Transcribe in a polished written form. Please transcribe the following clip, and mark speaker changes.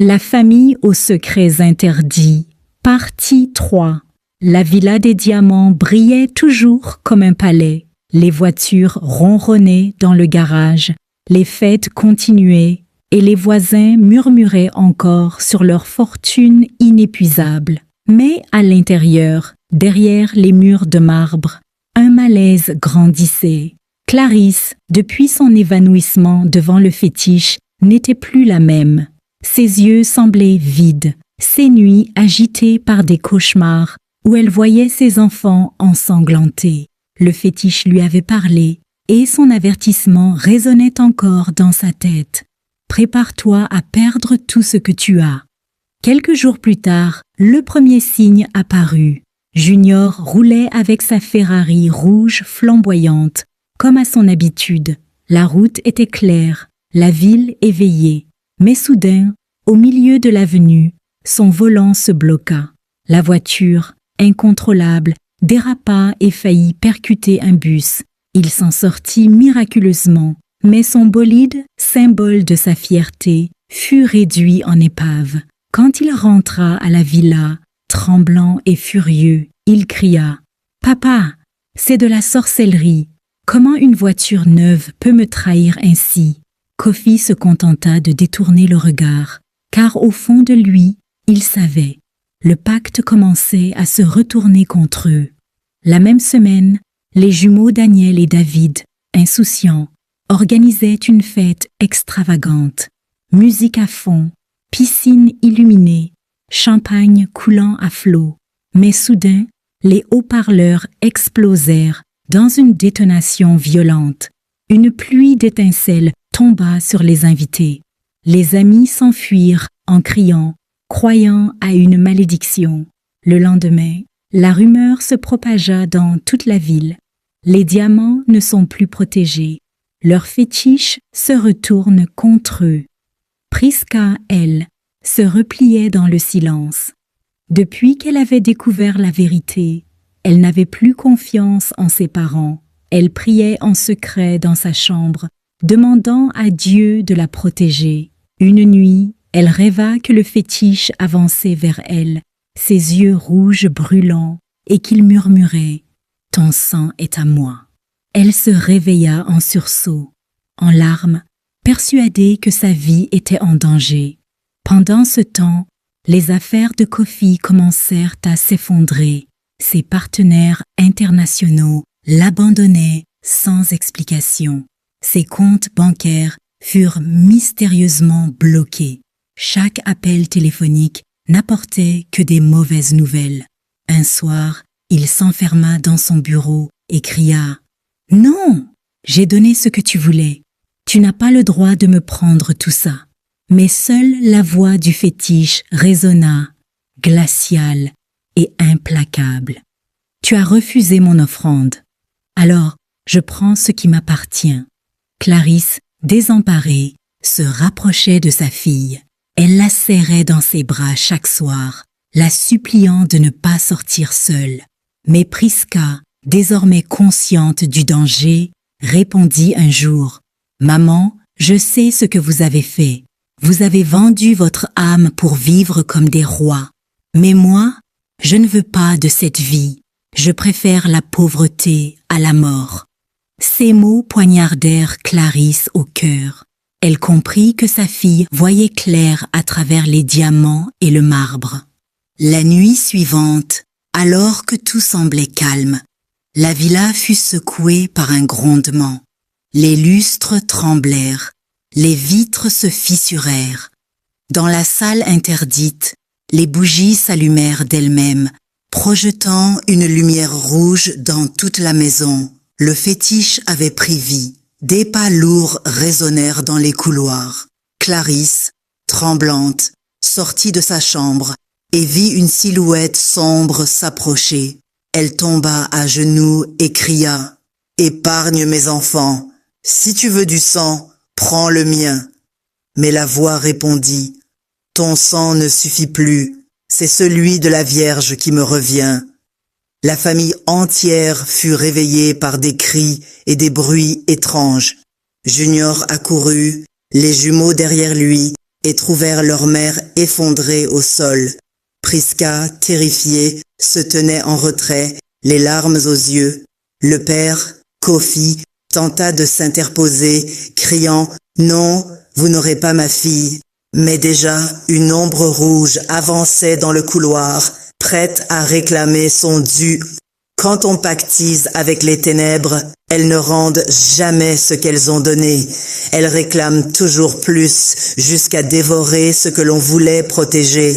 Speaker 1: La famille aux secrets interdits. Partie 3. La villa des diamants brillait toujours comme un palais. Les voitures ronronnaient dans le garage. Les fêtes continuaient et les voisins murmuraient encore sur leur fortune inépuisable. Mais à l'intérieur, derrière les murs de marbre, un malaise grandissait. Clarisse, depuis son évanouissement devant le fétiche, n'était plus la même. Ses yeux semblaient vides, ses nuits agitées par des cauchemars où elle voyait ses enfants ensanglantés. Le fétiche lui avait parlé et son avertissement résonnait encore dans sa tête. Prépare-toi à perdre tout ce que tu as. Quelques jours plus tard, le premier signe apparut. Junior roulait avec sa Ferrari rouge flamboyante, comme à son habitude. La route était claire, la ville éveillée. Mais soudain, au milieu de l'avenue, son volant se bloqua. La voiture, incontrôlable, dérapa et faillit percuter un bus. Il s'en sortit miraculeusement, mais son bolide, symbole de sa fierté, fut réduit en épave. Quand il rentra à la villa, tremblant et furieux, il cria « Papa, c'est de la sorcellerie. Comment une voiture neuve peut me trahir ainsi ?» Kofi se contenta de détourner le regard, car au fond de lui, il savait. Le pacte commençait à se retourner contre eux. La même semaine, les jumeaux Daniel et David, insouciants, organisaient une fête extravagante. Musique à fond, piscine illuminée, champagne coulant à flots. Mais soudain, les haut-parleurs explosèrent dans une détonation violente. Une pluie d'étincelles tomba sur les invités. Les amis s'enfuirent en criant, croyant à une malédiction. Le lendemain, la rumeur se propagea dans toute la ville. Les diamants ne sont plus protégés. Leurs fétiches se retournent contre eux. Priska, elle, se repliait dans le silence. Depuis qu'elle avait découvert la vérité, elle n'avait plus confiance en ses parents. Elle priait en secret dans sa chambre, demandant à Dieu de la protéger. Une nuit, elle rêva que le fétiche avançait vers elle, ses yeux rouges brûlants, et qu'il murmurait « Ton sang est à moi ». Elle se réveilla en sursaut, en larmes, persuadée que sa vie était en danger. Pendant ce temps, les affaires de Kofi commencèrent à s'effondrer. Ses partenaires internationaux l'abandonnaient sans explication. Ses comptes bancaires furent mystérieusement bloqués. Chaque appel téléphonique n'apportait que des mauvaises nouvelles. Un soir, il s'enferma dans son bureau et cria « Non, j'ai donné ce que tu voulais. Tu n'as pas le droit de me prendre tout ça. » Mais seule la voix du fétiche résonna, glaciale et implacable. « Tu as refusé mon offrande. Alors, je prends ce qui m'appartient. » Clarisse, désemparée, se rapprochait de sa fille. Elle la serrait dans ses bras chaque soir, la suppliant de ne pas sortir seule. Mais Priska, désormais consciente du danger, répondit un jour « Maman, je sais ce que vous avez fait. Vous avez vendu votre âme pour vivre comme des rois. Mais moi, je ne veux pas de cette vie. Je préfère la pauvreté à la mort. » Ces mots poignardèrent Clarisse au cœur. Elle comprit que sa fille voyait clair à travers les diamants et le marbre. La nuit suivante, alors que tout semblait calme, la villa fut secouée par un grondement. Les lustres tremblèrent, les vitres se fissurèrent. Dans la salle interdite, les bougies s'allumèrent d'elles-mêmes, projetant une lumière rouge dans toute la maison. Le fétiche avait pris vie. Des pas lourds résonnèrent dans les couloirs. Clarisse, tremblante, sortit de sa chambre et vit une silhouette sombre s'approcher. Elle tomba à genoux et cria « Épargne mes enfants. Si tu veux du sang, prends le mien. » Mais la voix répondit « Ton sang ne suffit plus. C'est celui de la Vierge qui me revient. » La famille entière fut réveillée par des cris et des bruits étranges. Junior accourut, les jumeaux derrière lui,
Speaker 2: et trouvèrent leur mère effondrée au sol. Prisca, terrifiée, se tenait en retrait, les larmes aux yeux. Le père, Kofi, tenta de s'interposer, criant « Non, vous n'aurez pas ma fille ». Mais déjà, une ombre rouge avançait dans le couloir, prête à réclamer son dû. Quand on pactise avec les ténèbres, elles ne rendent jamais ce qu'elles ont donné. Elles réclament toujours plus, jusqu'à dévorer ce que l'on voulait protéger.